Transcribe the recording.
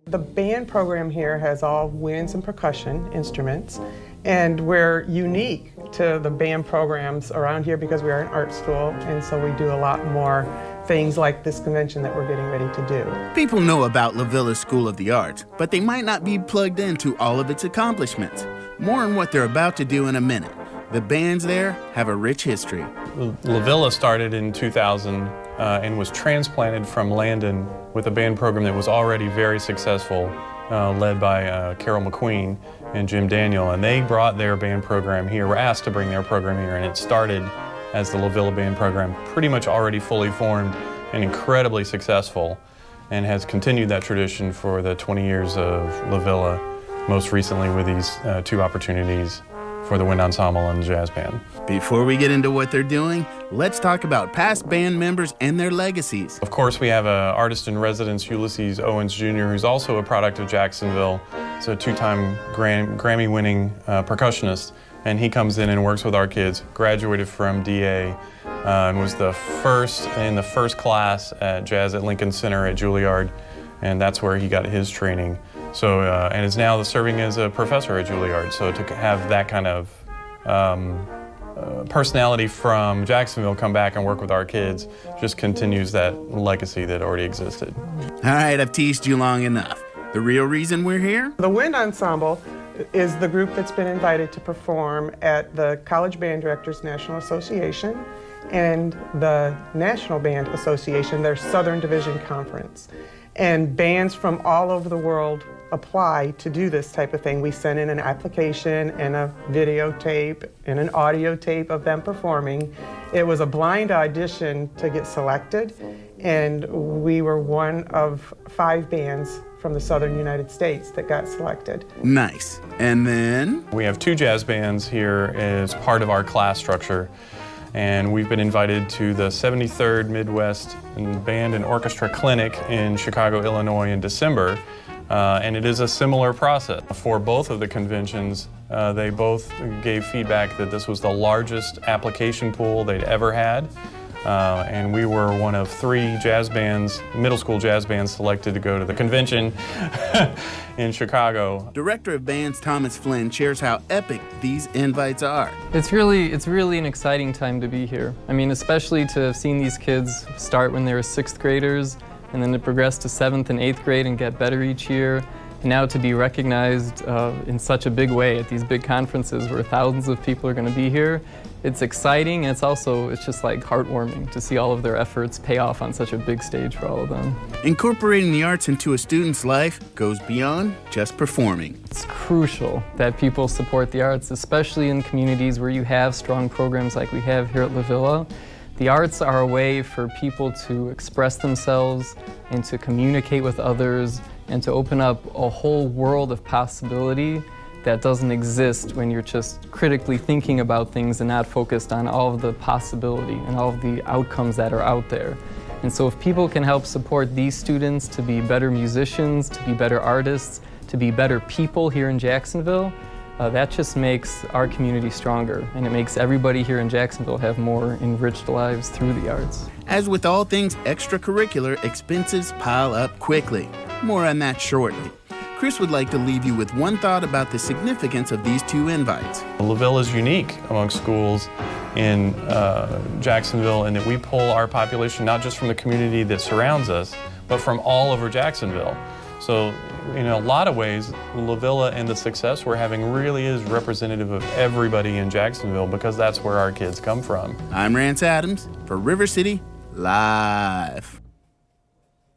The band program here has all winds and percussion instruments, and we're unique to the band programs around here because we are an art school, and so we do a lot more things like this convention that we're getting ready to do. People know about LaVilla School of the Arts, but they might not be plugged into all of its accomplishments. More on what they're about to do in a minute. The bands there have a rich history. LaVilla started in 2000 and was transplanted from Landon with a band program that was already very successful, led by Carol McQueen and Jim Daniel, and they brought their band program here, were asked to bring their program here, and it started as the LaVilla band program, pretty much already fully formed and incredibly successful, and has continued that tradition for the 20 years of LaVilla, most recently with these two opportunities for the wind ensemble and the jazz band. Before we get into what they're doing, let's talk about past band members and their legacies. Of course, we have an artist in residence, Ulysses Owens Jr., who's also a product of Jacksonville. He's a two-time Grammy-winning percussionist, and he comes in and works with our kids, graduated from DA, and was the first in the first class at Jazz at Lincoln Center at Juilliard, and that's where he got his training. So, and is now serving as a professor at Juilliard. So to have that kind of personality from Jacksonville come back and work with our kids just continues that legacy that already existed. All right, I've teased you long enough. The real reason we're here? The wind ensemble is the group that's been invited to perform at the College Band Directors National Association and the National Band Association, their Southern Division Conference. And bands from all over the world apply to do this type of thing. We send in an application and a videotape and an audio tape of them performing. It was a blind audition to get selected, and we were one of 5 bands from the Southern United States that got selected. Nice. And then? We have 2 jazz bands here as part of our class structure, and we've been invited to the 73rd Midwest Band and Orchestra Clinic in Chicago, Illinois in December. And it is a similar process. For both of the conventions, they both gave feedback that this was the largest application pool they'd ever had. And we were one of 3 jazz bands, middle school jazz bands, selected to go to the convention in Chicago. Director of Bands Thomas Flynn shares how epic these invites are. It's really an exciting time to be here. I mean, especially to have seen these kids start when they were 6th graders, and then to progress to 7th and 8th grade and get better each year. And now to be recognized in such a big way at these big conferences where thousands of people are going to be here. It's exciting, and it's just like heartwarming to see all of their efforts pay off on such a big stage for all of them. Incorporating the arts into a student's life goes beyond just performing. It's crucial that people support the arts, especially in communities where you have strong programs like we have here at LaVilla. The arts are a way for people to express themselves and to communicate with others and to open up a whole world of possibility that doesn't exist when you're just critically thinking about things and not focused on all of the possibility and all of the outcomes that are out there. And so if people can help support these students to be better musicians, to be better artists, to be better people here in Jacksonville, that just makes our community stronger, and it makes everybody here in Jacksonville have more enriched lives through the arts. As with all things extracurricular, expenses pile up quickly. More on that shortly. Chris would like to leave you with one thought about the significance of these 2 invites. LaVilla is unique among schools in Jacksonville in that we pull our population not just from the community that surrounds us, but from all over Jacksonville. So in a lot of ways, LaVilla and the success we're having really is representative of everybody in Jacksonville because that's where our kids come from. I'm Rance Adams for River City Live.